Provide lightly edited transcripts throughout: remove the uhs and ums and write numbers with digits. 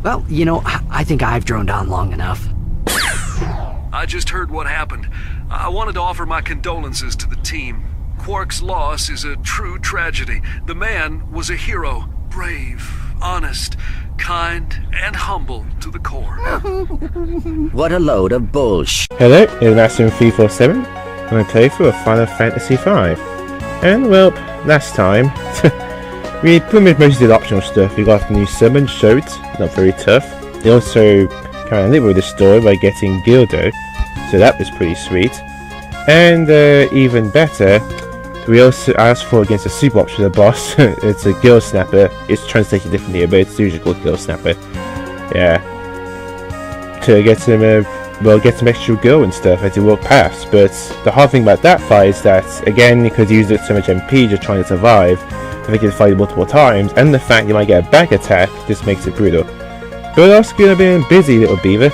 Well, I think I've droned on long enough. I just heard what happened. I wanted to offer my condolences to the team. Quark's loss is a true tragedy. The man was a hero. Brave, honest, kind, and humble to the core. What a load of bullshit. Hello, it's Master347, and I play for Final Fantasy V. And, well, last time, we pretty much mostly did optional stuff. We got the new summon, Shoat, not very tough. They also kind of live with the story by getting Gildo, so that was pretty sweet. And, even better, we also asked for against a super optional boss. It's a Gill Snapper. It's translated differently here, but it's usually called Gill Snapper. Yeah. To get some, get some extra Gill and stuff as you walk past. But the hard thing about that fight is that, again, because you used so much MP just trying to survive, I think you can fight multiple times, and the fact you might get a back attack just makes it brutal. But I was gonna be busy, little beaver.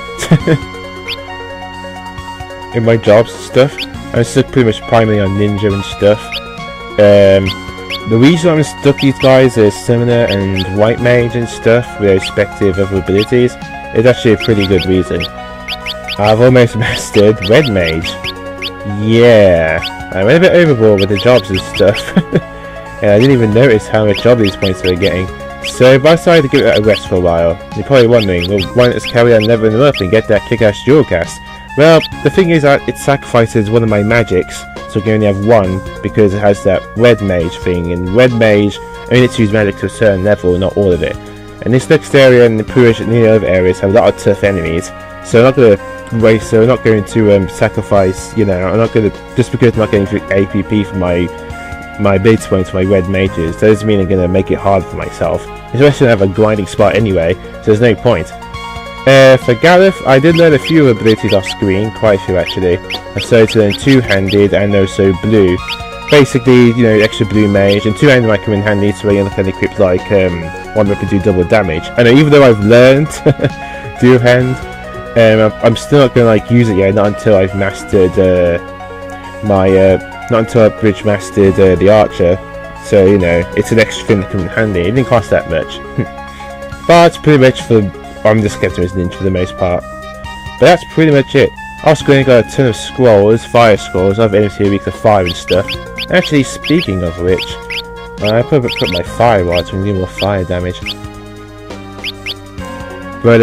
In my jobs and stuff. I'm stuck pretty much primarily on ninja and stuff. The reason I'm stuck these guys is Summoner and White Mage and stuff with their respective other abilities. It's actually a pretty good reason. I've almost mastered Red Mage. Yeah, I went a bit overboard with the jobs and stuff. And I didn't even notice how much job these points we were getting. So I decided to give it a rest for a while. You're probably wondering, well, why not just carry on leveling them up and get that kick-ass dual cast? Well, the thing is that it sacrifices one of my magics, so I can only have one because it has that Red Mage thing, and Red Mage only lets you use magic to a certain level, not all of it. And this next area and the Purish and the other areas have a lot of tough enemies, so I'm not going to waste, so I'm not going to sacrifice, I'm not going to, just because I'm not getting APP for my ability points for my Red Mages, that doesn't mean I'm going to make it hard for myself, especially when I have a grinding spot anyway, so there's no point. For Galuf, I did learn a few abilities off screen, quite a few actually. I started to learn two-handed and also blue. Basically, extra blue mage, and two-handed might come in handy so you can equip like one that can do double damage. And even though I've learned two-hand, I'm still not going to use it yet, not until I've mastered not until I've bridge mastered the archer. So it's an extra thing that comes in handy. It didn't cost that much, but pretty much I'm just kept him as ninja for the most part. But that's pretty much it. Also got a ton of scrolls, fire scrolls, other enemies here weak to fire and stuff. Actually, speaking of which, I probably put my fire rods and do more fire damage. But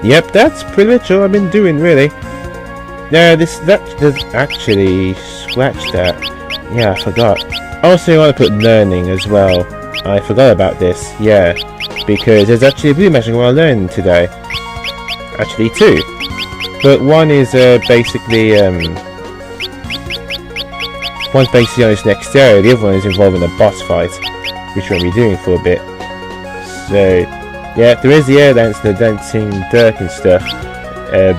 yep, that's pretty much all I've been doing really. No, that does actually scratch that. Yeah, I forgot. Also, I want to put learning as well. I forgot about this. Yeah. Because there's actually a blue magic I want to learn today. Actually two. But one is basically one's basically on this next area, the other one is involving a boss fight, which we'll be doing for a bit. So yeah, there is the air dance, the dancing dirk and stuff.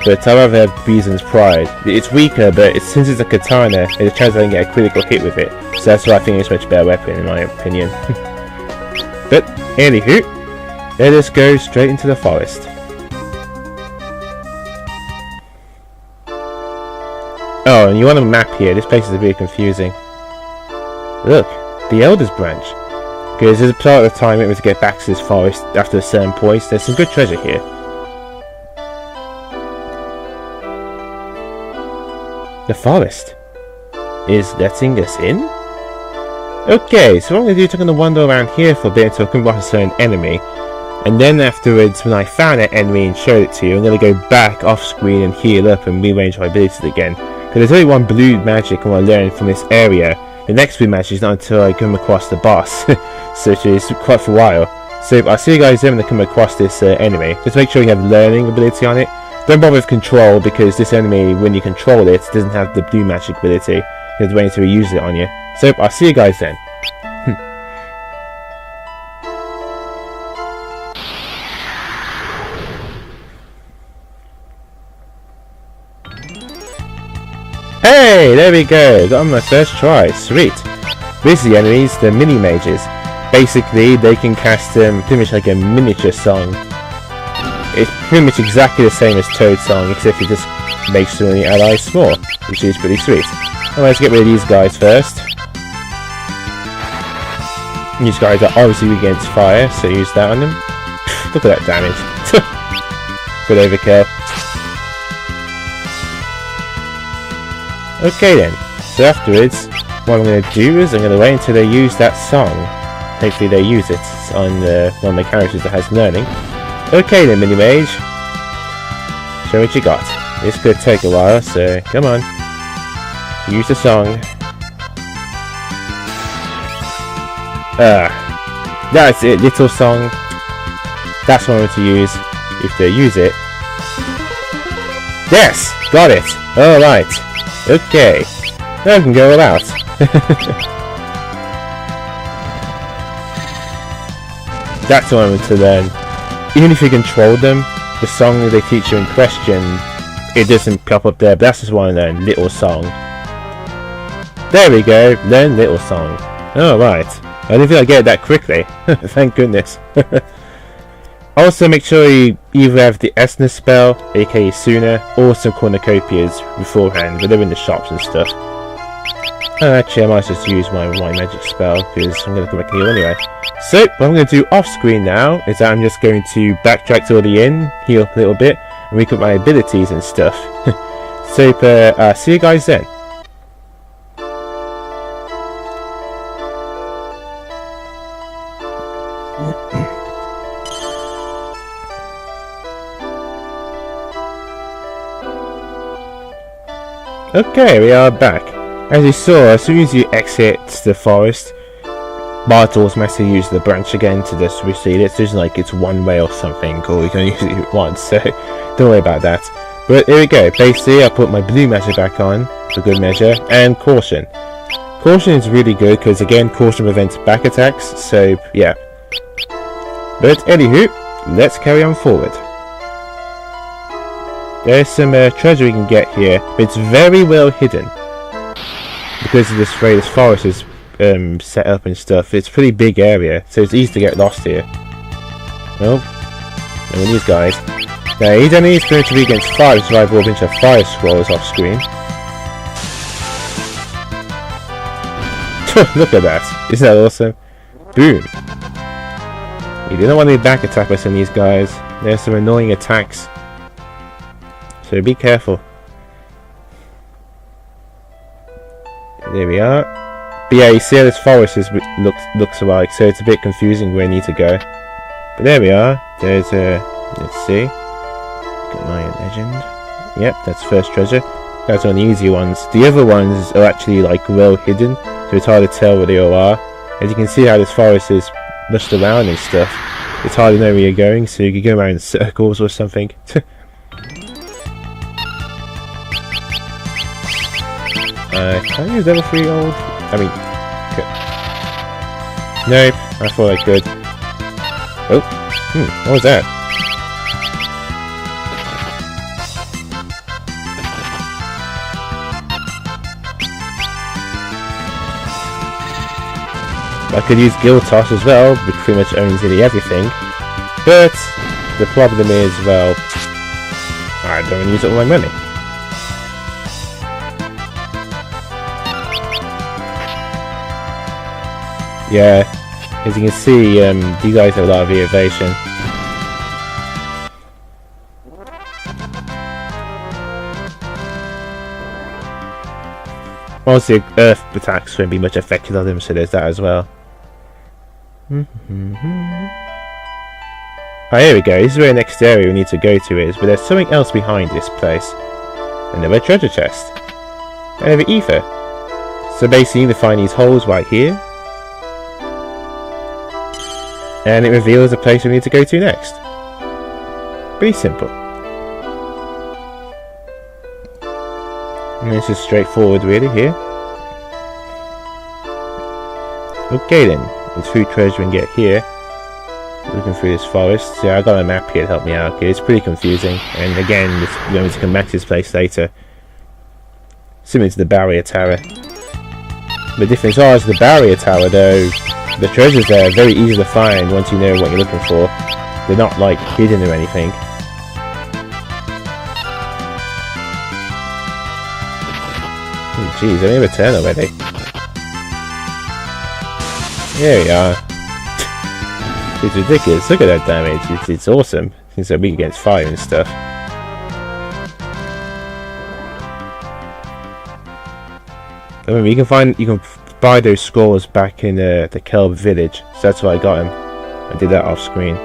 But I rather have Bison's Pride. It's weaker, but since it's a katana, there's a chance I can get a critical hit with it. So that's why I think it's a much better weapon in my opinion. But anywho, let us go straight into the forest. Oh, and you want a map here. This place is a bit confusing. Look, the Elder's Branch. Because there's a part of the time it was to get back to this forest after a certain point. There's some good treasure here. The forest is letting us in? Okay, so what I'm going to do is I'm going to wander around here for a bit until I come across a certain enemy. And then afterwards, when I found that enemy and showed it to you, I'm going to go back off screen and heal up and rearrange my abilities again. Because there's only one blue magic I want to learn from this area. The next blue magic is not until I come across the boss. So it's quite for a while. So I'll see you guys then when I come across this enemy. Just make sure you have learning ability on it. Don't bother with control, because this enemy, when you control it, doesn't have the blue magic ability. There's a way to reuse it on you. So I'll see you guys then. Hey, there we go, got on my first try, sweet. These are the enemies, the mini mages. Basically, they can cast pretty much like a miniature song. It's pretty much exactly the same as Toad's song, except it just makes some of the allies small, which is pretty sweet. Alright, let's get rid of these guys first. These guys are obviously against fire, so use that on them. Look at that damage. Good overkill. Okay then, so afterwards, what I'm going to do is I'm going to wait until they use that song. Hopefully they use it on one of my characters that has learning. Okay then, Mini Mage. Show what you got. This could take a while, so come on. Use the song. That's it, little song. That's what I want to use. If they use it. Yes! Got it! Alright. Okay. Now I can go all out. That's what I want to learn. Even if you control them, the song that they teach you in question, it doesn't pop up there, but that's just what I learn. Little song. There we go. Learn little song. Alright. I didn't think I'd get it that quickly. Thank goodness. Also, make sure you either have the Esna spell, aka Sooner, or some cornucopias beforehand, but they're in the shops and stuff. Actually, I might just use my white magic spell, because I'm going to come back here anyway. So, what I'm going to do off screen now, is that I'm just going to backtrack to the inn, heal a little bit, and recoup my abilities and stuff. So, see you guys then. Okay, we are back. As you saw, as soon as you exit the forest, Bart automatically use the branch again to just recede it. So it's like it's one way or something, or you can use it once, so don't worry about that. But here we go. Basically, I put my blue magic back on, for good measure, and caution. Caution is really good, because again, caution prevents back attacks, so yeah. But anywho, let's carry on forward. There's some treasure we can get here, but it's very well hidden. Because of this way this forest is set up and stuff. It's a pretty big area, so it's easy to get lost here. Well, and with these guys. Now, each enemy is going to be against fire, so I brought a bunch of fire scrolls off screen. Look at that. Isn't that awesome? Boom. You do not want to back attack by some of these guys. There's some annoying attacks. So be careful. There we are. But yeah, you see how this forest looks like, so it's a bit confusing where I need to go. But there we are. There's a... let's see. Get my legend. Yep, that's first treasure. That's one of the easy ones. The other ones are actually like well hidden, so it's hard to tell where they all are. As you can see how this forest is mushed around and stuff. It's hard to know where you're going, so you can go around in circles or something. Can I use level 3 gold? I mean... nope, I thought I could. Oh, what was that? I could use Guild Toss as well, which pretty much owns nearly everything. But the problem is, well, I don't want to use up all my money. Yeah, as you can see, these guys have a lot of evasion. Also, earth attacks won't be much effective on them, so there's that as well. Alright, here we go. This is where the next area we need to go to is, but there's something else behind this place. Another treasure chest. Another ether. So basically, you need to find these holes right here. And it reveals the place we need to go to next. Pretty simple. And this is straightforward really here. Okay then, there's food treasure we can get here. Looking through this forest. So I got a map here to help me out. Okay, it's pretty confusing. And again, we're going to come back to this place later. Similar to the barrier tower. The difference is the barrier tower though, the treasures there are very easy to find once you know what you're looking for. They're not like hidden or anything. Oh jeez, I need a turn already. There we are. It's ridiculous, look at that damage, it's awesome. since they're weak against fire and stuff. I mean, you can buy those scrolls back in the Kelb village, so that's why I got them. I did that off screen.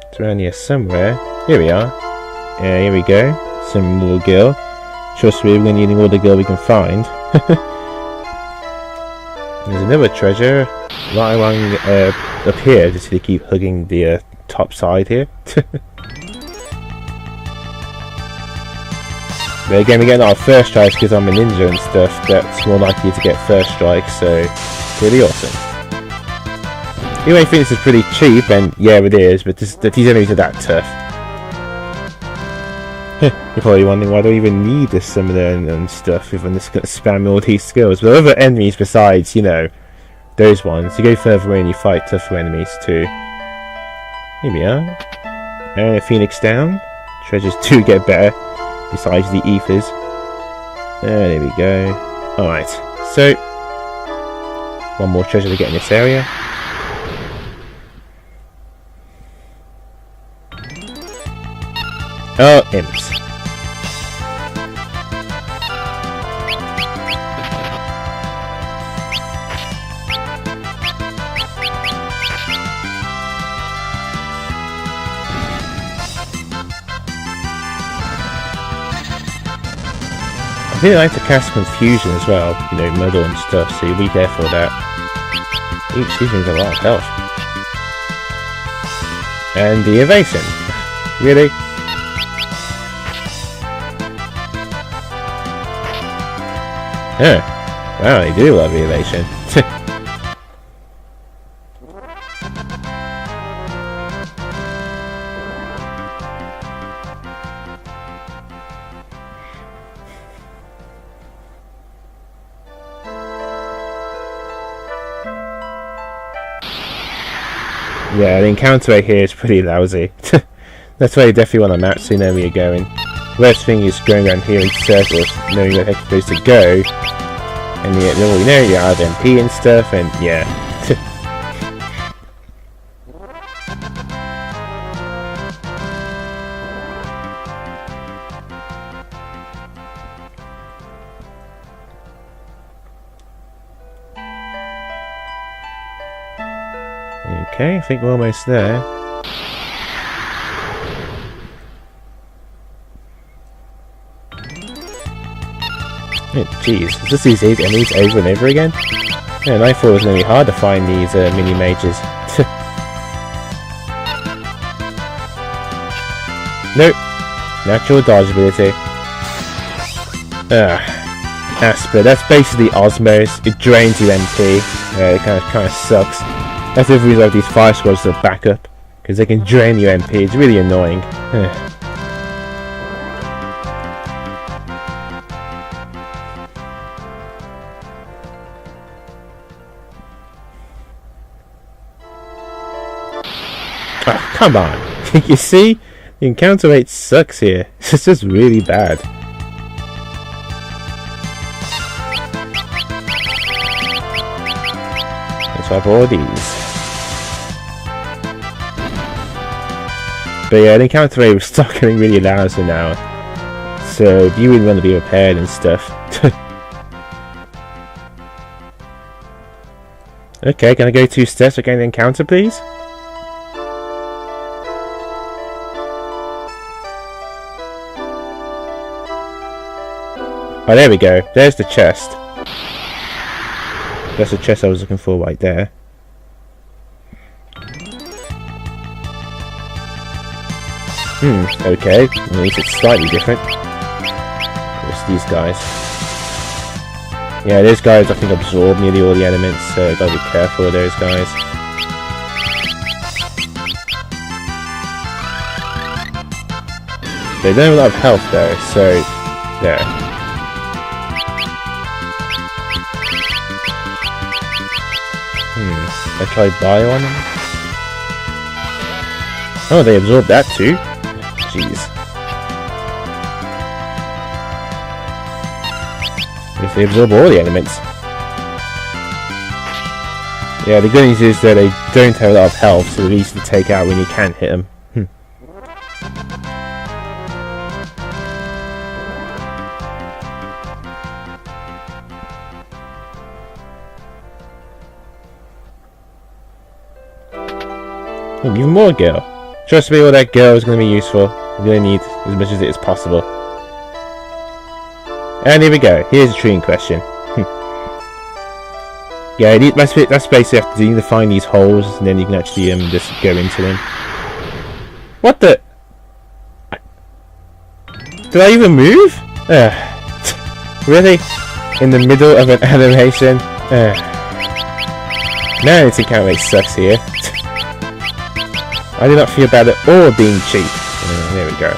It's around here somewhere. Here we are. Yeah, here we go. Some more girl. Trust me, we're going to need all the girl we can find. There's another treasure right along up here, just to keep hugging the top side here. But again, we're getting our first strikes because I'm a ninja and stuff. That's more likely to get first strikes, so pretty awesome. You may think this is pretty cheap, and yeah, it is, but these enemies are that tough. You're probably wondering why do I even need this summoner and stuff if I'm just going to spam all these skills. But other enemies besides, you know, those ones, you go further away and you fight tougher enemies too. Here we are. And a phoenix down. Treasures do get better, besides the ethers. There we go. Alright, so one more treasure to get in this area. Oh, imps. I really like to cast confusion as well, you know, muddle and stuff, so you'll be careful of that. Each season's a lot of health. And the evasion. Really? Huh. Wow, they do love the evasion. Yeah, the encounter right here is pretty lousy. That's why you definitely want a map so you know where you're going. Worst thing is going around here in circles, knowing where the heck you're supposed to go. And you know you're out of MP and stuff, and yeah. Okay, I think we're almost there. Oh, jeez, it's just these 8 enemies over and over again? Yeah, and I thought it was going to be hard to find these mini mages. Nope. Natural dodge ability. Asper, that's basically Osmos. It drains your MP. It kind of sucks. That's the reason I have these fire squads to back up, because they can drain your MP. It's really annoying. Oh, come on! You see? The encounter rate sucks here. It's just really bad. Let's have all these. But yeah, the encounter rate will start getting really lousy now. So you really want to be prepared and stuff. Okay, can I go 2 steps again the encounter, please? Oh, there we go. There's the chest. That's the chest I was looking for right there. Okay. At least it's slightly different. It's these guys. Yeah, those guys I think absorb nearly all the elements, so gotta be careful of those guys. They don't have a lot of health though, so there. I tried bio on them. Oh, they absorbed that too? Jeez. Guess they absorb all the elements. Yeah, the good news is that they don't have a lot of health, so they're easy to take out when you can hit them. Oh, even more girl. Trust me, all that girl is going to be useful. I'm going to need as much as it as possible. And here we go. Here's a tree in question. Yeah, that's basically have to do. You need to find these holes, and then you can actually just go into them. What the? Did I even move? Really? In the middle of an animation? Man, this encounter rate sucks here. I do not feel bad at all being cheap. There we go.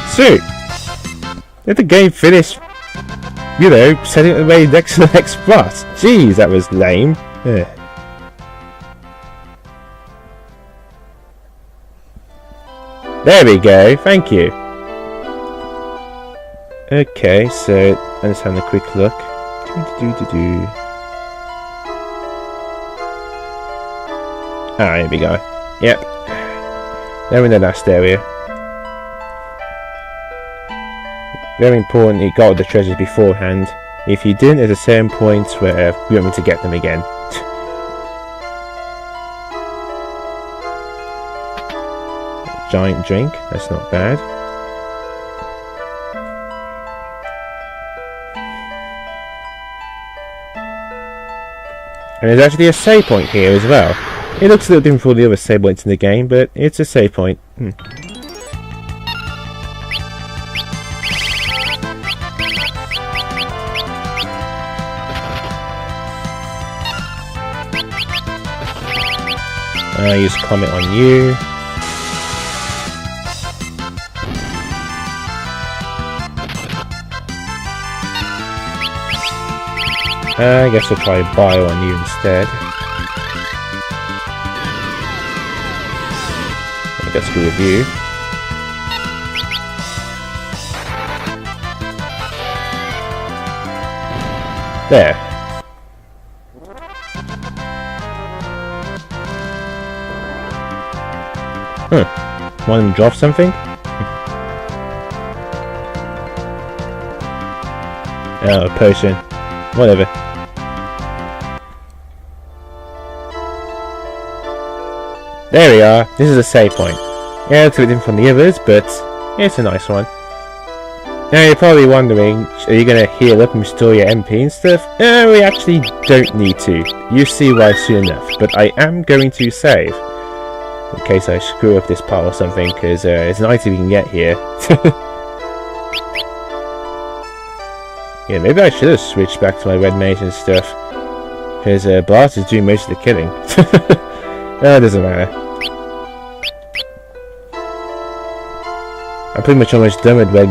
Sweet! Let the game finish, you know, setting it away next to the next boss. Jeez, that was lame. There we go, thank you. Okay, so I'm just having a quick look. Ah, here we go. Yep. They're in the last area. Very important, you got all the treasures beforehand. If you didn't, there's a certain point where you want me to get them again. Giant drink, that's not bad. And there's actually a save point here as well. It looks a little different from all the other save points in the game, but it's a save point. Use comment on you. I guess we'll try bio on you instead. I guess we'll review. There. Want him to drop something? Oh, a potion. Whatever. There we are. This is a save point. Yeah, it's a bit different from the others, but it's a nice one. Now you're probably wondering, are you going to heal up and restore your MP and stuff? We actually don't need to. You'll see why soon enough. But I am going to save. In case I screw up this part or something, because there's an item you can get here. Yeah, maybe I should have switched back to my red mage and stuff. Because Blast is doing most of the killing. It doesn't matter. I'm pretty much almost done with my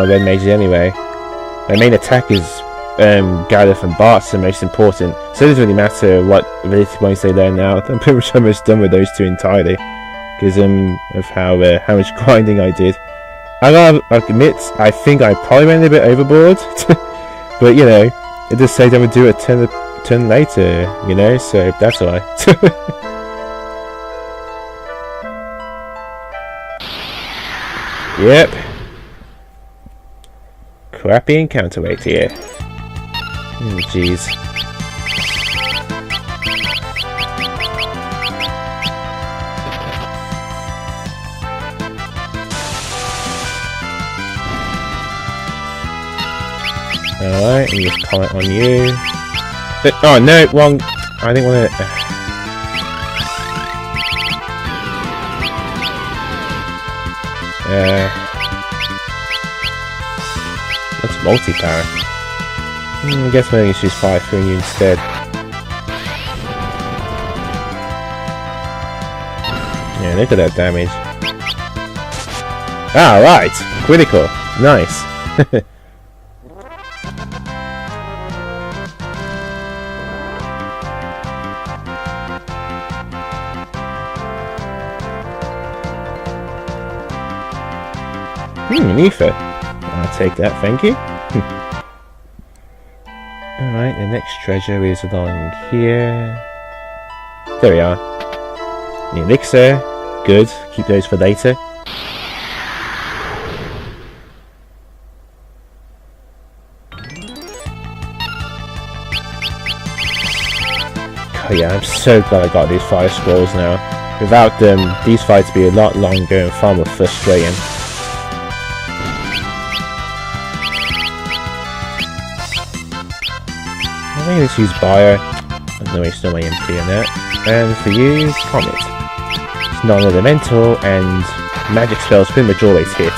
red mages anyway. My main attack is Galuf and Bart's the most important, so it doesn't really matter what ability points they learn now. I'm pretty much almost done with those two entirely, because of how much grinding I did. I'll admit, I think I probably went a bit overboard, but you know, it does say that I would do it a turn later, you know, so that's alright. Yep. Crappy encounter rate here. Jeez. Alright, and just comment on you. But, oh no, wrong. I didn't want to. That's multi-power. I guess maybe she's 5 for you instead. Yeah, look at that damage. Ah, right! Critical. Nice. An ether. I'll take that, thank you. Alright, the next treasure is along here. There we are. The elixir. Good. Keep those for later. Oh yeah, I'm so glad I got these 5 scrolls now. Without them, these fights would be a lot longer and far more frustrating. I'm going to just use Bio. I'm going to waste all my MP on that. And for you, Comet. It's non-elemental and magic spells pretty much always hit.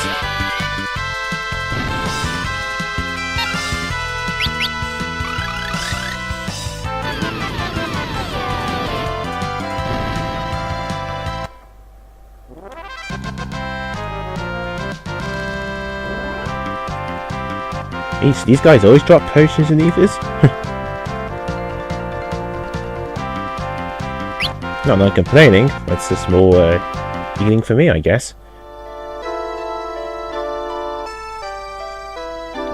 These guys always drop potions and ethers? Not complaining, that's a small beginning for me, I guess.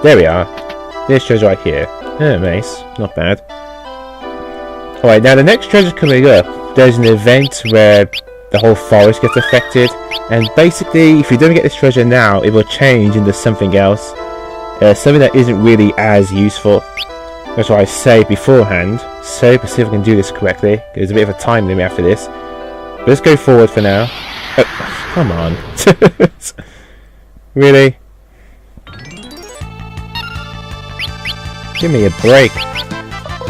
There we are. This treasure right here. Oh, nice. Not bad. Alright, now the next treasure coming up, there's an event where the whole forest gets affected, and basically, if you don't get this treasure now, it will change into something else. Something that isn't really as useful. That's why I say beforehand, so let's see if I can do this correctly. There's a bit of a time limit after this. But let's go forward for now. Oh, come on. Really? Give me a break.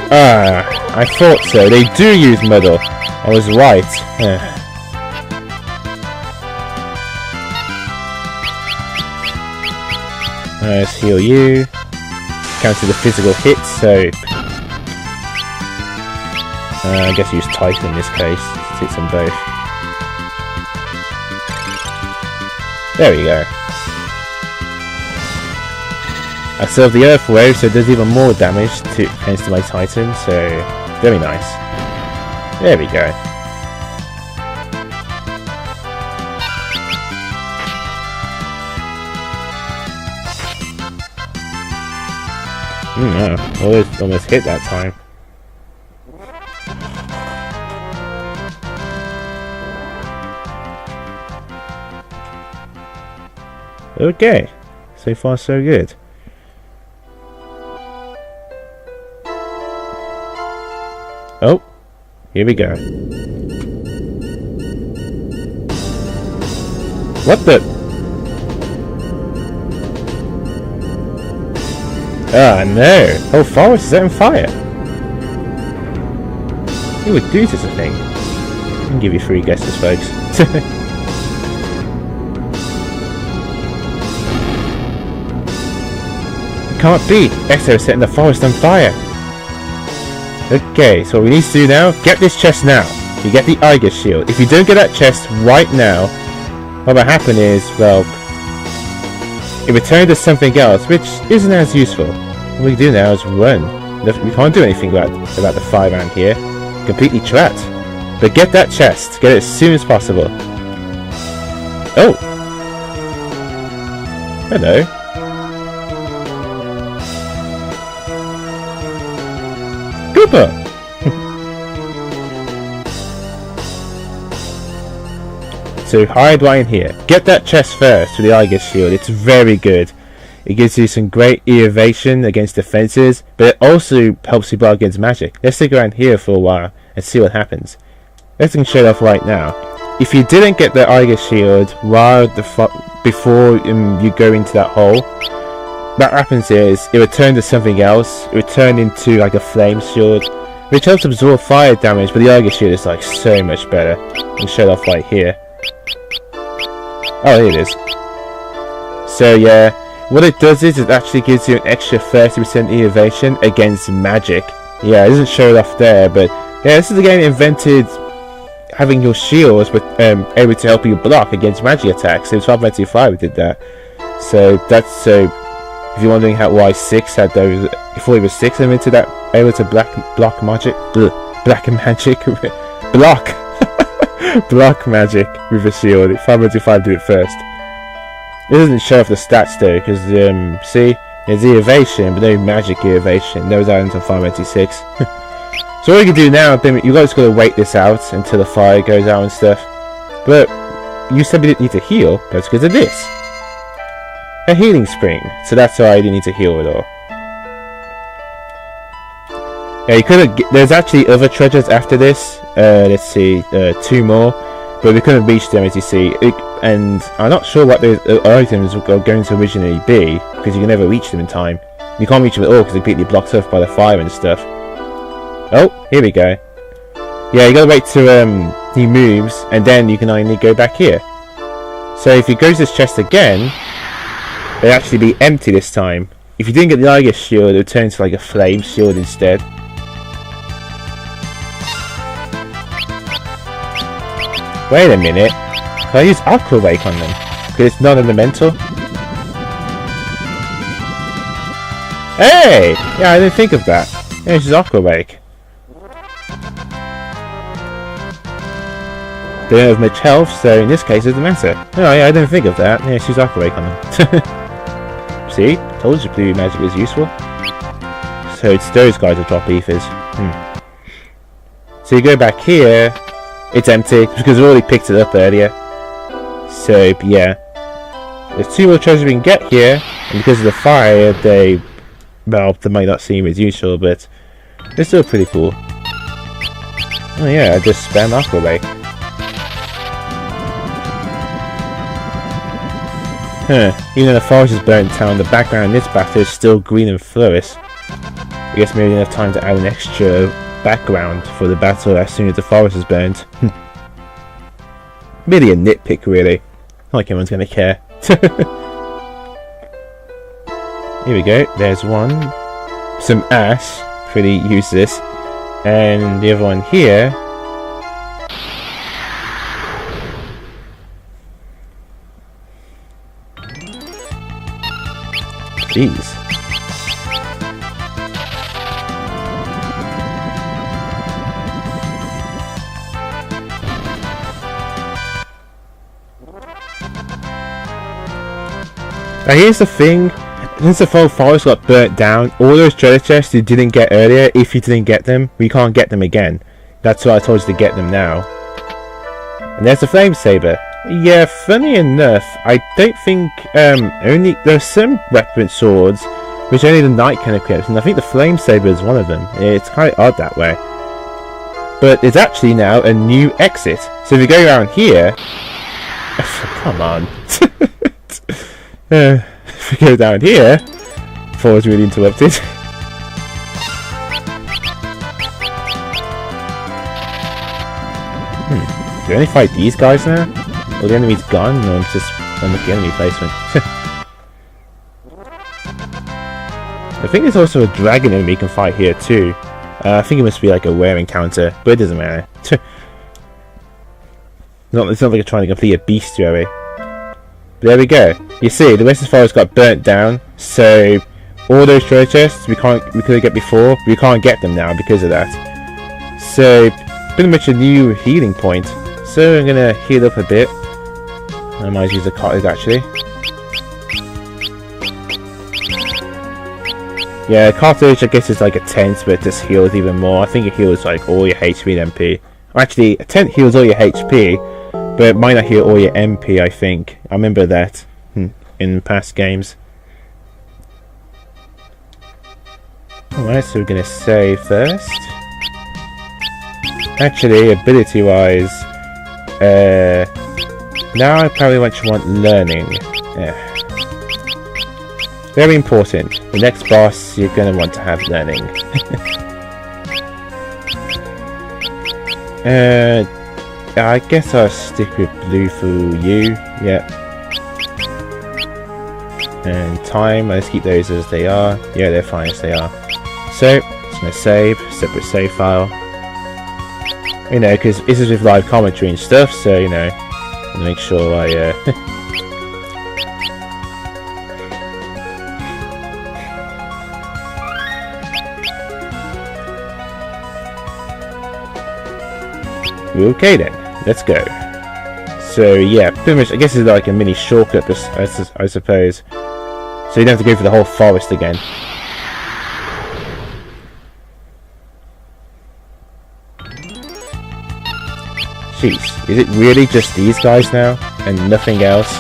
Ah, I thought so. They do use muddle. I was right. Let's heal you. Counter the physical hits, so I guess use Titan in this case. Let's hit them both. There we go. I still have the Earth Wave, so it does even more damage thanks to my Titan, so very nice. There we go. No, almost hit that time. Okay, so far so good. Oh, here we go. What the? Ah, no! Whole forest is set on fire! Who would do such a thing? I can give you 3 guesses, folks. It can't be! Exo is setting the forest on fire! Okay, so what we need to do now, get this chest now. You get the Eiger shield. If you don't get that chest right now, what will happen is, well, it returns to something else, which isn't as useful. What we can do now is run. We can't do anything about the 5 around here. Completely trapped. But get that chest. Get it as soon as possible. Oh! Hello. Cooper! So hide right in here. Get that chest first with the Eiger shield. It's very good. It gives you some great evasion against defenses, but it also helps you block against magic. Let's stick around here for a while and see what happens. Let's show it off right now. If you didn't get the Eiger shield before you go into that hole, what happens is it will turn to something else. It will turn into like a flame shield, which helps absorb fire damage, but the Eiger shield is like so much better. I'll show it off right here. Oh, here it is. So yeah, what it does is it actually gives you an extra 30% evasion against magic. Yeah, it doesn't show it off there, but yeah, this is the game invented having your shields but able to help you block against magic attacks. So 12.25 did that. So that's so. If you're wondering why 6 had those, before it was 6 invented that able to block magic, block magic with a shield. 5.25 did it first. It doesn't show off the stats though, because see, there's the evasion, but no magic evasion. Those items on 5.26. So what you can do now, you guys gotta wait this out until the fire goes out and stuff. But you said we didn't need to heal. That's because of this. A healing spring. So that's why I didn't need to heal at all. Yeah, you could have. There's actually other treasures after this. Let's see, 2 more. but we couldn't reach them, as you see. And I'm not sure what those items are going to originally be, because you can never reach them in time. You can't reach them at all because they're completely blocked off by the fire and stuff. Oh, here we go. Yeah, you gotta wait till he moves, and then you can only go back here. So if you go to this chest again, it'll actually be empty this time. If you didn't get the Iger shield, it'll turn into like a flame shield instead. Wait a minute. Can I use Aqua Wake on them? Because it's non-elemental. Hey! Yeah, I didn't think of that. Yeah, it's just Aqua Wake. They don't have much health, so in this case it doesn't matter. Oh yeah, I didn't think of that. Yeah, she's Aqua Wake on them. See? Told you blue magic was useful. So it's those guys that drop ethers. So you go back here, it's empty, because we already picked it up earlier. So yeah. There's 2 more treasures we can get here, and because of the fire, they might not seem as useful, but they're still pretty cool. Oh yeah, I just spam Aqua Wake. Even though the forest is burnt down, the background in this battle is still green and flourish. I guess maybe enough time to add an extra background for the battle as soon as the forest is burnt. Really a nitpick, really. Not like anyone's gonna care. Here we go, there's one. Some ash, pretty useless. And the other one here. Jeez. Now here's the thing, since the whole forest got burnt down, all those treasure chests you didn't get earlier, if you didn't get them, we can't get them again. That's why I told you to get them now. And there's the flame saber. Yeah, funny enough, I don't think there's some weapon swords which only the knight can equip, and I think the flame saber is one of them. It's quite odd that way. But there's actually now a new exit. So if you go around here, come on. If we go down here, before I was really interrupted. Do we only fight these guys now? Or the enemy's gone? No, I'm just unlucky enemy placement. I think there's also a dragon enemy you can fight here too. I think it must be like a rare encounter, but it doesn't matter. It's not like you're trying to complete a bestiary. But there we go. You see, the rest of the forest got burnt down, so all those treasure chests we couldn't get before, we can't get them now because of that. So pretty much a new healing point. So I'm gonna heal up a bit. I might use a cottage actually. Yeah, cottage I guess is like a tent, but it just heals even more. I think it heals like all your HP and MP. Actually, a tent heals all your HP, but it might not heal all your MP, I think. I remember that in past games. Alright, so we're gonna save first. Actually, ability wise, now I probably want learning. Yeah. Very important. The next boss you're gonna want to have learning. I guess I'll stick with blue for you. Yeah. And time, let's keep those as they are. Yeah, they're fine as they are. So, just gonna save, separate save file. You know, because this is with live commentary and stuff, so you know, I'll make sure I okay then, let's go. So yeah, pretty much I guess it's like a mini shortcut, I suppose. So you don't have to go through the whole forest again. Jeez, is it really just these guys now and nothing else?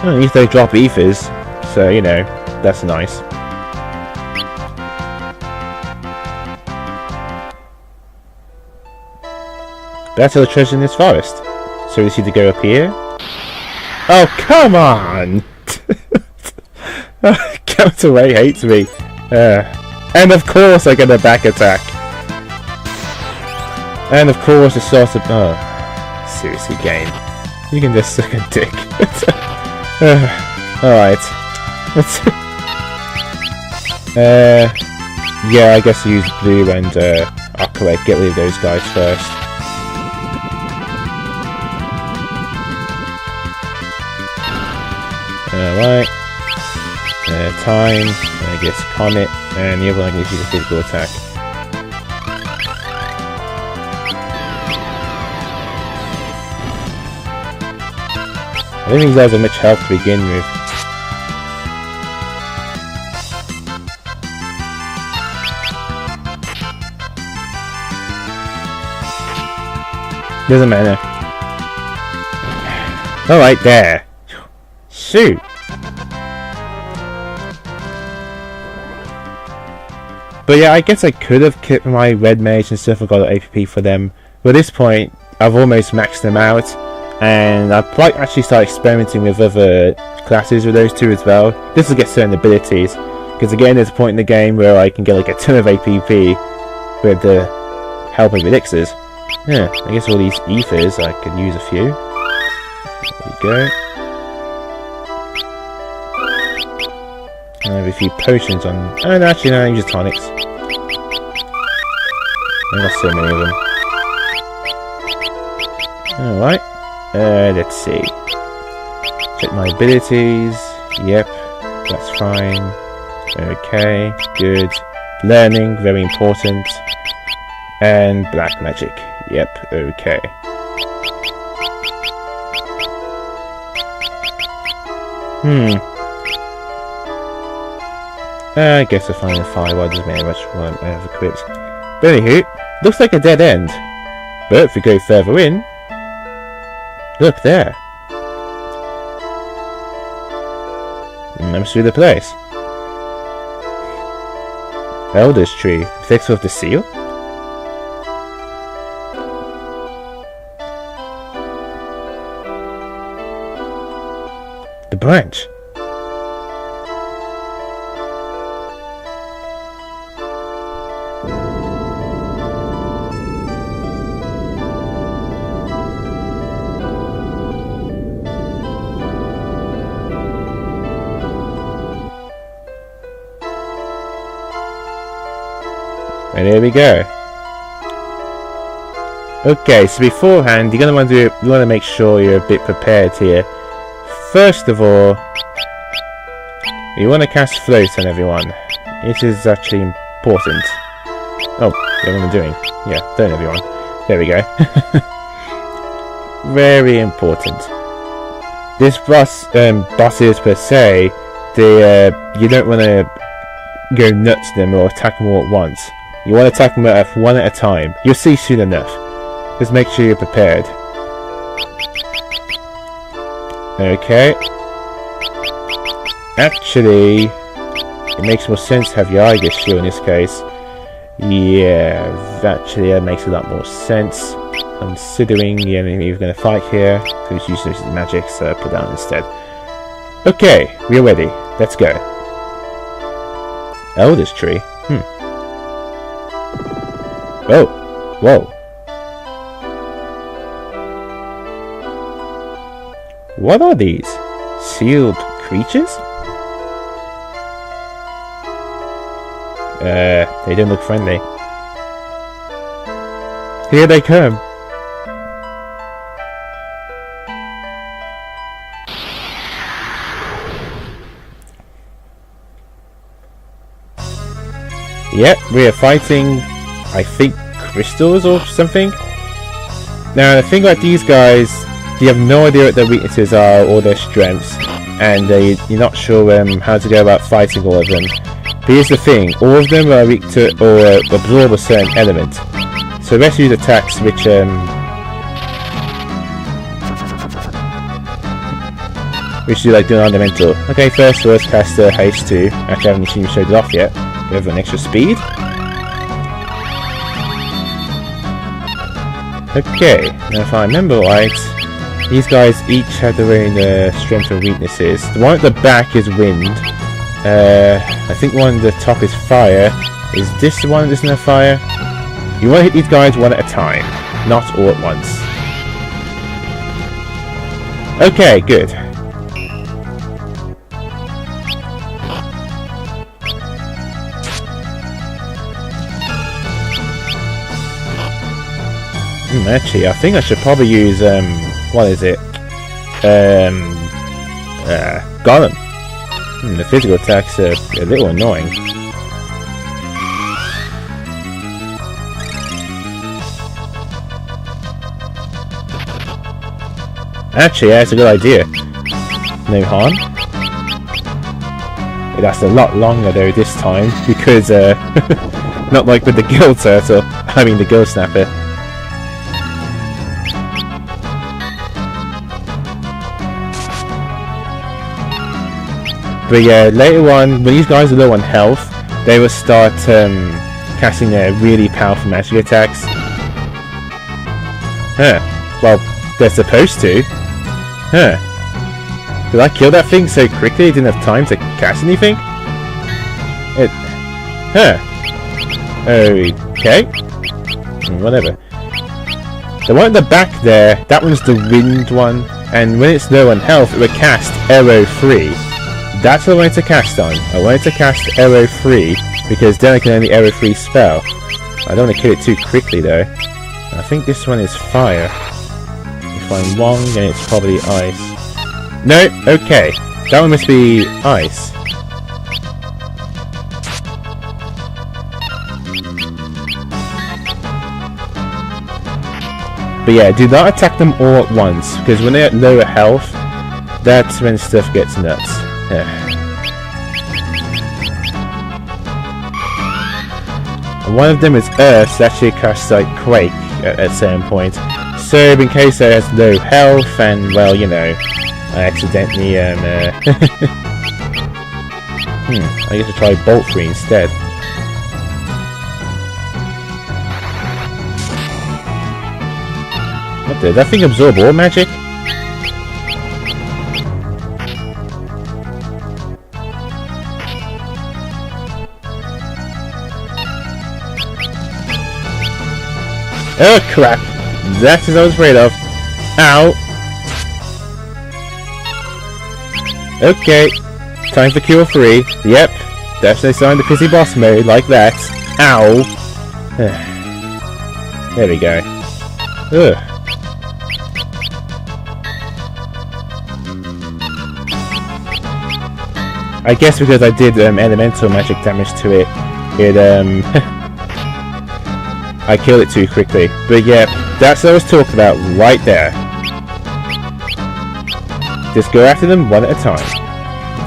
At least they drop ethers, so you know, that's nice. That's all the treasure in this forest. So we just need to go up here. Oh, come on! Capital Ray hates me. And of course I get a back attack. And of course the source of... Oh, seriously, game. You can just suck a dick. Alright. Yeah, I guess use blue and Aqualite. Get rid of those guys first. Alright. Time. I guess Comet. And the other one I can use a physical attack. I don't think these guys have much health to begin with. Doesn't matter. Alright, there. Shoot. But yeah, I guess I could have kept my red mage and stuff and got an APP for them. But at this point, I've almost maxed them out. And I might actually start experimenting with other classes with those two as well. This will get certain abilities. Because again, there's a point in the game where I can get like a ton of APP with the help of elixirs. Yeah, I guess all these ethers, I could use a few. There we go. And I have a few potions on... Oh, no, actually, no, I use tonics. I've got so many of them. Alright. Let's see. Check my abilities. Yep, that's fine. Okay, good. Learning, very important. And black magic. Yep, okay. I guess I'll find the firewall doesn't matter much one I have equipped. But anywho, looks like a dead end. But if we go further in, look there. I'm through the place. Elder's tree. Fix with the seal? The branch. And there we go. Okay, so beforehand, you want to make sure you're a bit prepared here. First of all, you want to cast float on everyone. It is actually important. Oh, yeah, what I'm doing. Yeah, don't everyone. There we go. Very important. This bosses per se, you don't want to go nuts to them or attack them all at once. You want to attack them one at a time. You'll see soon enough. Just make sure you're prepared. Okay. Actually, it makes more sense to have your Eiger shield in this case. Yeah, actually that makes a lot more sense. Considering the enemy you're going to fight here. So just use those magic, so put down instead. Okay, we're ready. Let's go. Elder's tree? Oh, whoa. What are these? Sealed creatures? They don't look friendly. Here they come. Yep, we are fighting, I think, crystals or something. Now the thing about these guys, you have no idea what their weaknesses are or their strengths, and you're not sure how to go about fighting all of them. But here's the thing, all of them are weak to or absorb a certain element. So let's use attacks which We should do like doing elemental. Okay, first cast haste 2. Actually, I haven't even showed it off yet. Give an extra speed. Okay, now if I remember right, these guys each have their own strengths and weaknesses. The one at the back is wind. I think one at the top is fire. Is this the one that doesn't have fire? You want to hit these guys one at a time, not all at once. Okay, good. Actually, I think I should probably use, what is it? Golem. The physical attacks are a little annoying. Actually, that's a good idea. No harm. It lasts a lot longer though this time, because, not like with the gill turtle, I mean the gill snapper. But yeah, later on, when these guys are low on health, they will start casting their really powerful magic attacks. Huh. Well, they're supposed to. Huh. Did I kill that thing so quickly it didn't have time to cast anything? Huh. Okay. Whatever. The one at the back there, that one's the wind one, and when it's low on health, it will cast Arrow 3. That's what I wanted to cast on. I wanted to cast Arrow 3, because then I can only Arrow 3 spell. I don't want to kill it too quickly though. I think this one is fire. If I'm wrong, then it's probably ice. No, okay. That one must be ice. But yeah, do not attack them all at once, because when they're at lower health, that's when stuff gets nuts. Yeah. One of them is Earth, so actually casts like Quake at certain point. So in case it has low health, and well, you know, I accidentally I guess I'll try Bolt 3 instead. What did that thing absorb all magic? Oh crap! That's what I was afraid of. Ow! Okay, time for Cure 3. Yep, that's no sign of fizzy boss mode like that. Ow! There we go. Ugh. I guess because I did elemental magic damage to it, I killed it too quickly. But yeah, that's what I was talking about right there. Just go after them one at a time.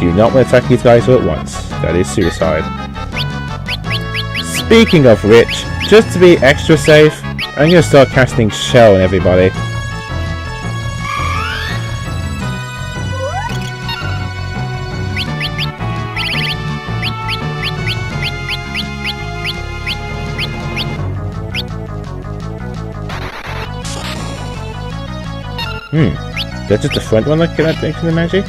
Do not want to attack these guys all at once. That is suicide. Speaking of which, just to be extra safe, I'm going to start casting Shell on everybody. That's just the front one that can activate the magic?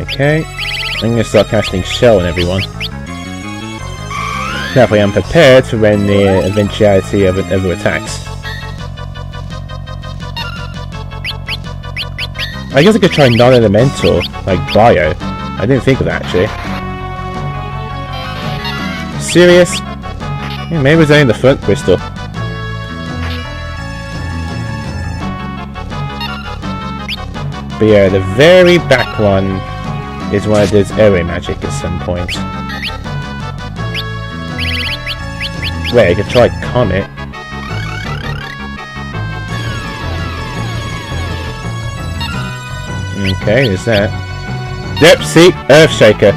Okay. I'm going to start casting Shell on everyone. That way I'm prepared for when the eventuality of other attacks. I guess I could try non-elemental, like Bio. I didn't think of that actually. Serious? Yeah, maybe it's only the front crystal. But yeah, the very back one is one that does arrow magic at some point. Wait, I could try Comet. Okay, there's that. Yep, see? Earthshakeer.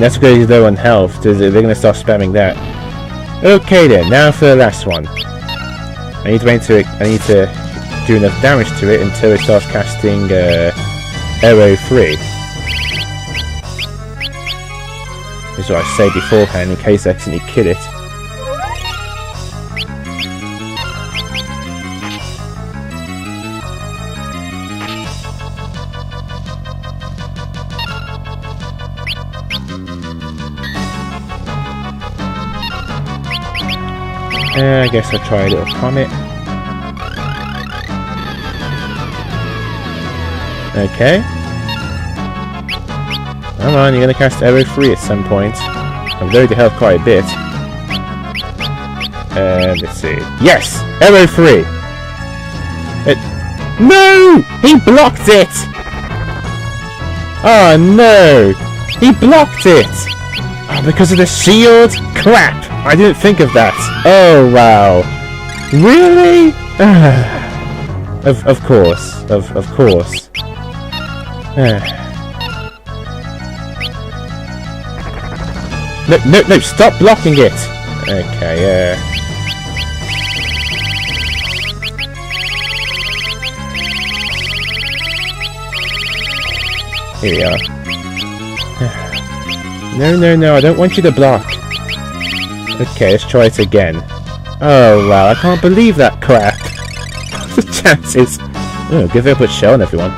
That's because he's low on health. They're going to start spamming that. Okay then, now for the last one. I need to wait until I need to do enough damage to it until it starts casting arrow 3. This is what I say beforehand in case I accidentally kill it. I guess I'll try a little comet. Okay. Come on, you're gonna cast arrow 3 at some point. I've lowered the health quite a bit. Let's see. Yes! Arrow 3! No! He blocked it! Oh no! He blocked it! Oh, because of the shield? Crap! I didn't think of that. Oh wow. Really? Of course. Of course. No, stop blocking it! Okay, here we are. No, I don't want you to block. Okay, let's try it again. Oh wow, I can't believe that crap. The chances. Oh, give it a put shell on everyone.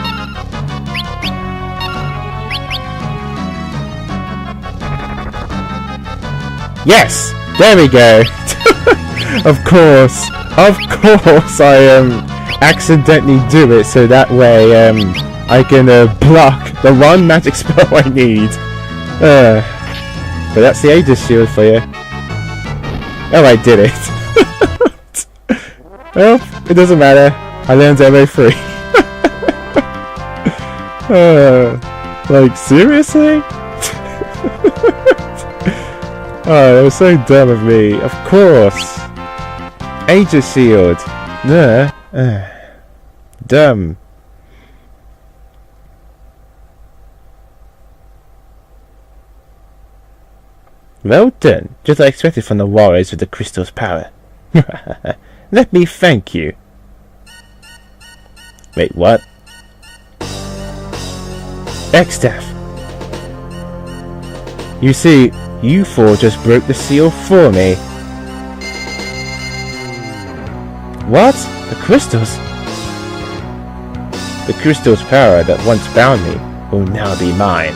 Yes! There we go! Of course I accidentally do it so that way I can block the one magic spell I need. But that's the Aegis shield for you. Oh, I did it. Well, it doesn't matter. I learned arrow 3. Like, seriously? Oh, that was so dumb of me. Of course. Aegis shield. Dumb. Well done. Just as I expected from the warriors with the crystal's power. Let me thank you. Wait, what? X-Staff. You see, you four just broke the seal for me. What? The crystals? The crystal's power that once bound me will now be mine.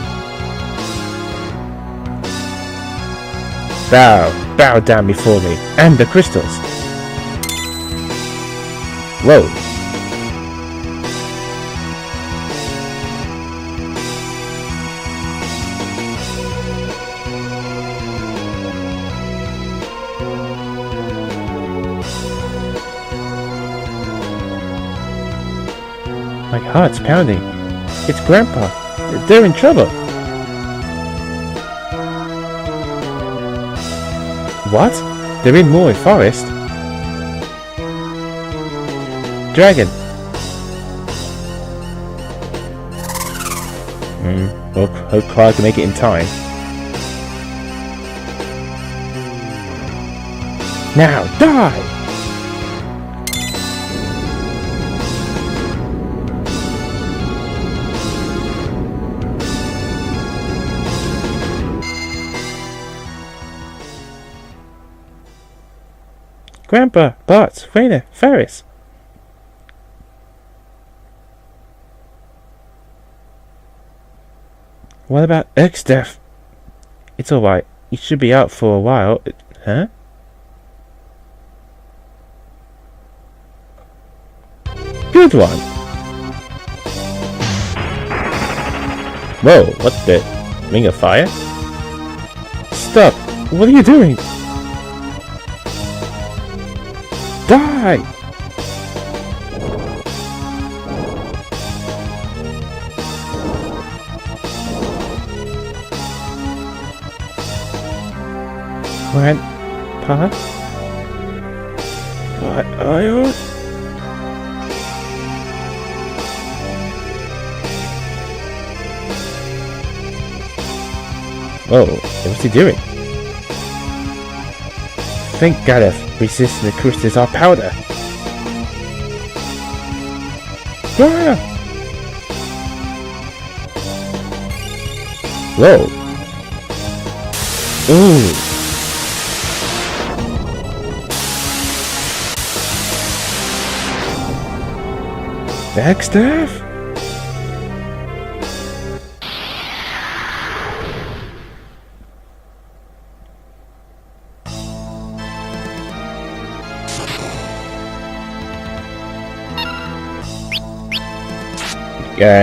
Bow down before me, and the crystals. Whoa. My heart's pounding. It's Grandpa. They're in trouble. What? They're in Moor Forest? Dragon! Well, hope Clyde can make it in time. Now, die! Grandpa, Bart, Raina, Ferris. What about X-Staff? It's alright. You should be out for a while. Huh? Good one! Whoa, what the? Ring of fire? Stop! What are you doing? Die! Grandpa? I Whoa, what's he doing? Thank Galuf, resistant to crystals are powder. Ah! Whoa. Ooh. Back staff?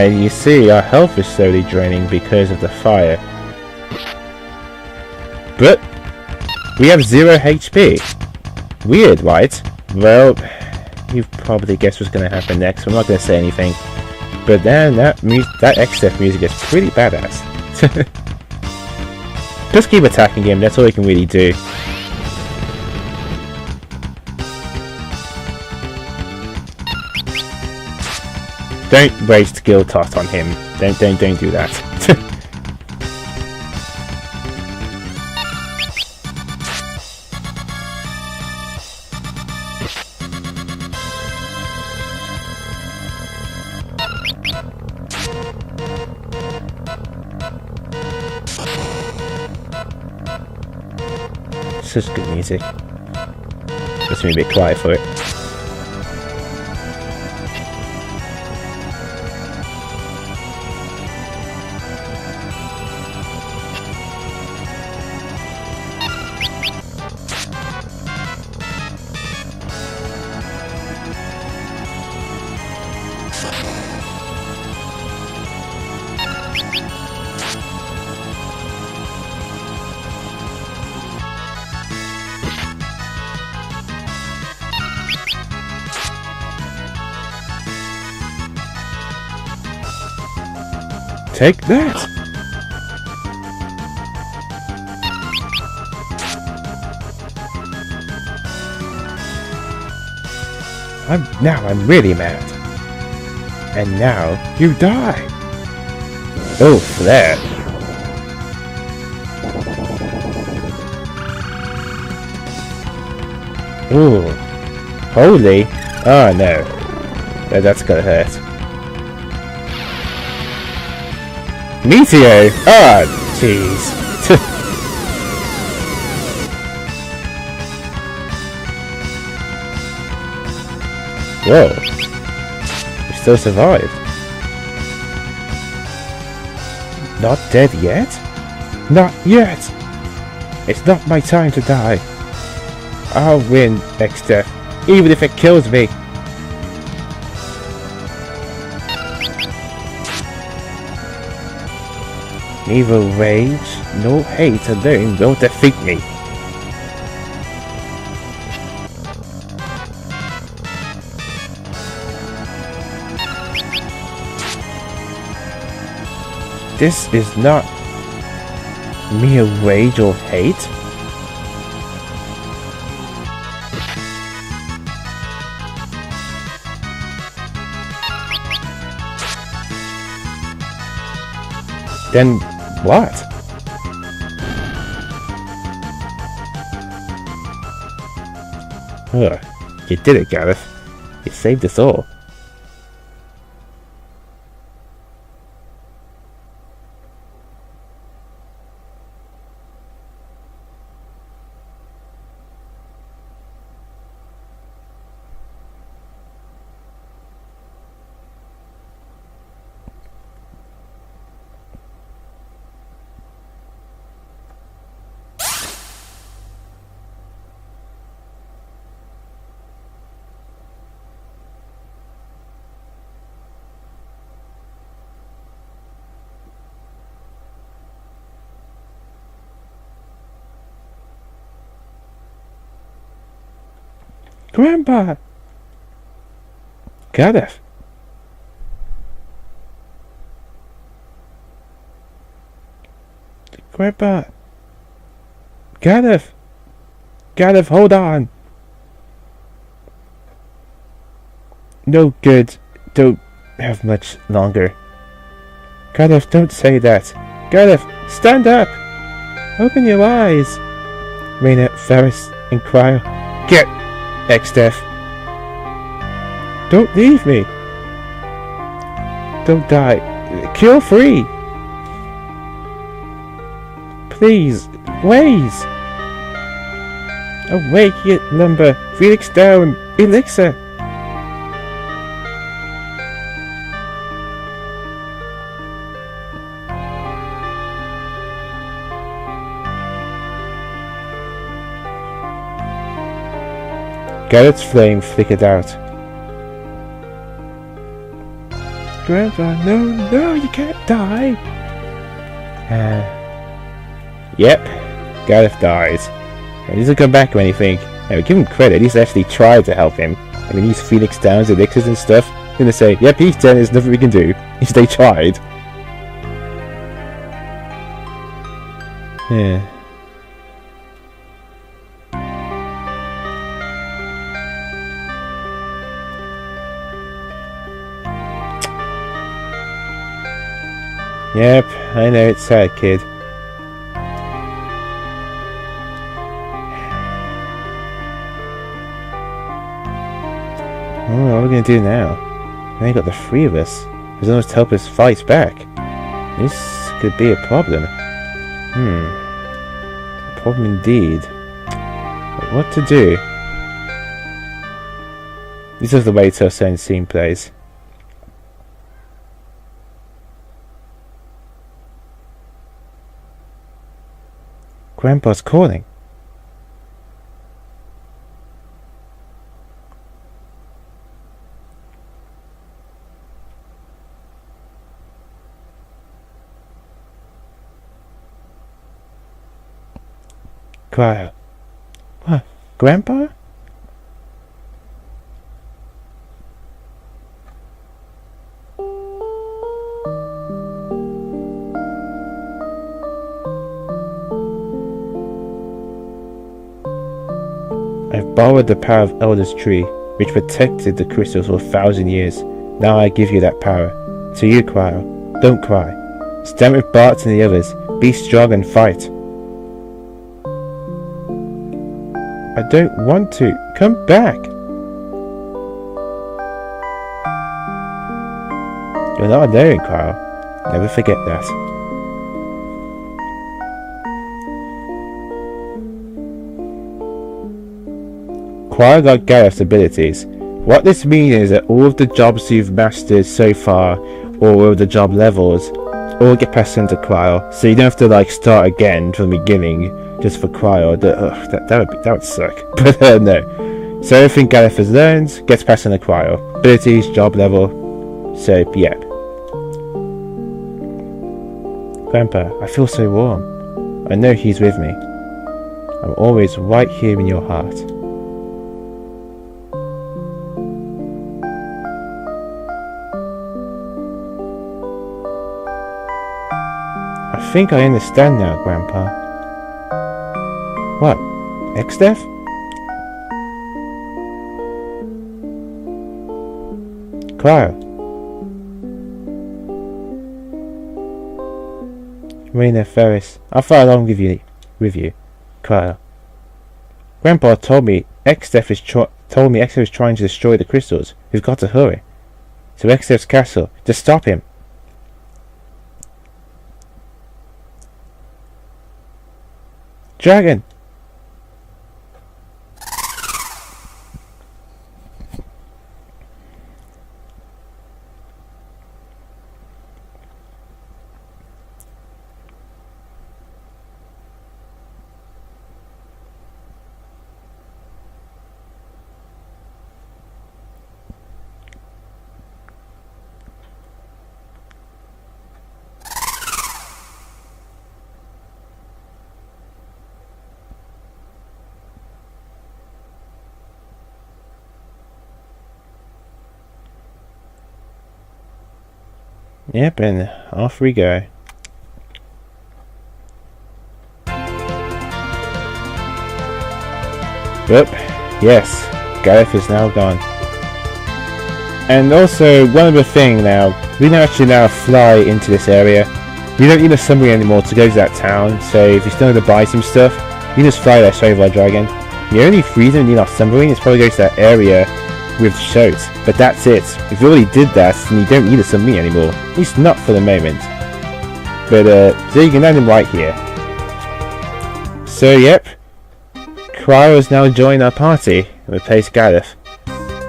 You see, our health is slowly draining because of the fire. But we have 0 HP. Weird, right? Well, you probably guessed what's going to happen next, so I'm not going to say anything. But then that XF music is pretty badass. Just keep attacking him, that's all you can really do. Don't waste skill toss on him. Don't do that. Such good music. Just be a bit quiet for it. Take that! I'm really mad. And now you die! Oh, flare! Ooh. Holy! Oh no. That's gonna hurt. Meteor! Ah, jeez. Whoa. You still survived. Not dead yet? Not yet! It's not my time to die. I'll win, X-Death, even if it kills me. Neither rage nor hate alone will defeat me. This is not mere rage or hate. Then what? Ugh, you did it, Galuf. You saved us all. Grandpa! Galuf! Grandpa! Galuf! Galuf, hold on! No good. Don't have much longer. Galuf, don't say that. Galuf, stand up! Open your eyes! Raina, Ferris, and Cryo. Get! X-Death. Don't leave me! Don't die. Cure free! Please, ways! Awake, you lumber! Felix down! Elixir! Garrett's flame flickered out. Grandpa, no, you can't die! Yep, Galuf dies. He doesn't come back or anything. Now, give him credit, he's actually tried to help him. I mean, he's Felix Down's elixirs and stuff. They're gonna say, yep, he's dead, there's nothing we can do. They tried. Yeah. Yep, I know it's sad, kid. Oh, what are we gonna do now? We only got the three of us. There's no one to help us fight back. This could be a problem. A problem indeed. But what to do? This is the way to certain scene plays. Grandpa's calling. Cryo. What? Grandpa? I've borrowed the power of Elder's Tree, which protected the crystals for 1,000 years. Now I give you that power. To you, Cryo. Don't cry. Stand with Bart and the others. Be strong and fight. I don't want to. Come back. You're not alone, Cryo. Never forget that. Cryo got Galuf's abilities. What this means is that all of the jobs you've mastered so far, or all of the job levels, all get passed on to Cryo, so you don't have to like start again from the beginning just for Cryo. That would suck. But no. So everything Galuf has learned gets passed on to Cryo. Abilities, job level. So yeah. Grandpa, I feel so warm. I know he's with me. I'm always right here in your heart. I think I understand now, Grandpa. What? X-Death? Cryo. Raina, Ferris, I'll follow along with you. Cryo. Grandpa told me X-Death is trying to destroy the crystals. We've got to hurry. To X-Death's castle, to stop him. Dragon! Yep, and off we go. Yep, yes, Galuf is now gone. And also, one other thing now, we can actually now fly into this area. We don't need a submarine anymore to go to that town, so if you still need to buy some stuff, you just fly that Solar Dragon. The only reason we need our submarine is probably go to that area with the shoats, but that's it. If you already did that, then you don't need a submarine anymore. At least not for the moment. But so you can land him right here. So yep, Krile has now joined our party and replaced Galuf.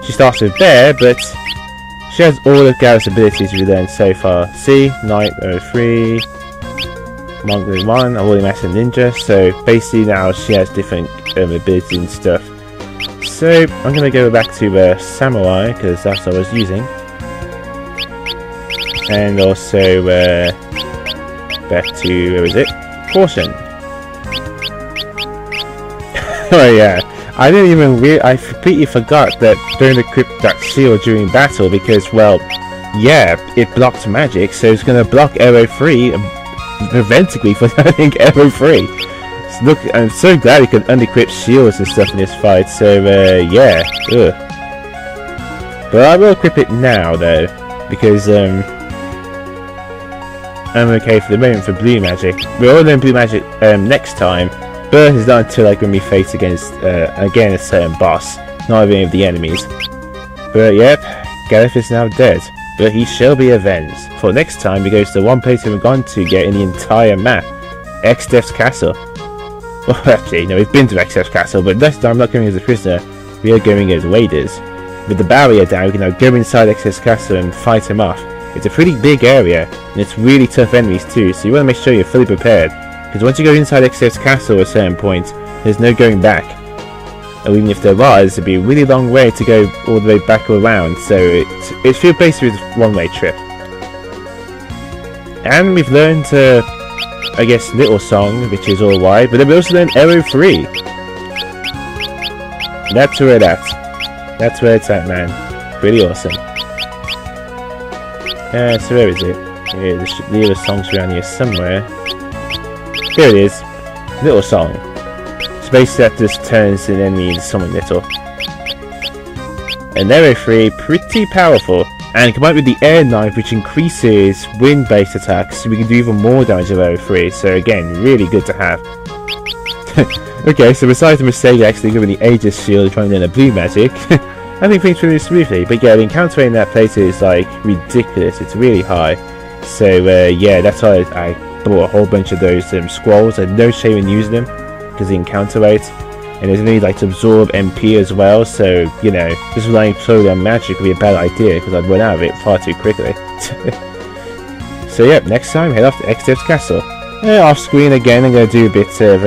She starts with Bear, but she has all of Galuf's abilities we learned so far. See, Knight 03, Monk 1, I've already mastered Ninja, so basically now she has different abilities and stuff. So I'm going to go back to Samurai, because that's what I was using. And also back to, where is it? Caution. Oh yeah, I didn't even I completely forgot that don't equip that shield during battle because, well, yeah, it blocks magic, so it's going to block arrow 3, preventively for learning arrow 3. So look, I'm so glad it could unequip shields and stuff in this fight, so yeah, ugh. But I will equip it now though, because I'm okay for the moment for blue magic. We'll all learn blue magic next time. But it's not until like when we face against again a certain boss, not even of the enemies. But yep, Galuf is now dead, but he shall be avenged. For next time we go to the one place we've gone to get in the entire map, Xdef's Castle. Well actually, no, we've been to Xdef's Castle, but this time I'm not going as a prisoner, we are going as raiders. With the barrier down, we can now go inside Xdef's Castle and fight him off. It's a pretty big area, and it's really tough enemies too, so you want to make sure you're fully prepared. Because once you go inside Xdef's Castle at a certain point, there's no going back. Or even if there was, it'd be a really long way to go all the way back around, so it's basically a one-way trip. And we've learned, I guess, Little Song, which is alright, but then we also learned Arrow 3. That's where it's at. That's where it's at, man. Pretty awesome. So where is it? Yeah, the other song's around here somewhere. Here it is, Little Song. So basically that just turns an enemy into something little. And Arrow 3, pretty powerful. And combined with the Air Knife, which increases wind-based attacks, so we can do even more damage with Arrow 3. So again, really good to have. Okay, so besides the mistake actually giving the Aegis Shield trying to learn a blue magic, I think things really smoothly. But yeah, the encounter rate in that place is like ridiculous, it's really high. So yeah, that's why I bought a whole bunch of those scrolls. I had no shame in using them because the encounter rate, and there's need like to absorb MP as well, so you know, just relying solely on magic would be a bad idea because I'd run out of it far too quickly. So yep, next time head off to Xdef's Castle. Off screen again, I'm going to do a bit of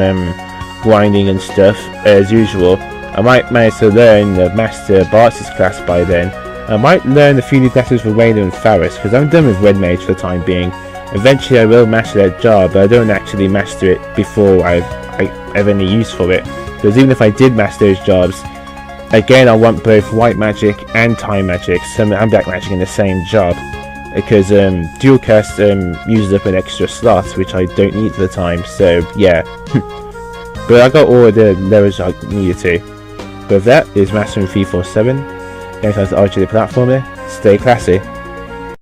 grinding and stuff as usual. I might manage to learn the Master Bartz's class by then. I might learn a few new classes for Rainer and Faris because I'm done with Red Mage for the time being. Eventually I will master that job, but I don't actually master it before I have any use for it. Because even if I did master those jobs, again I want both white magic and time magic, and black magic in the same job. Because dual cast uses up an extra slot, which I don't need at the time, so yeah. But I got all of the levels I needed to. But that is Mastering 347. Next time to archery platformer, stay classy.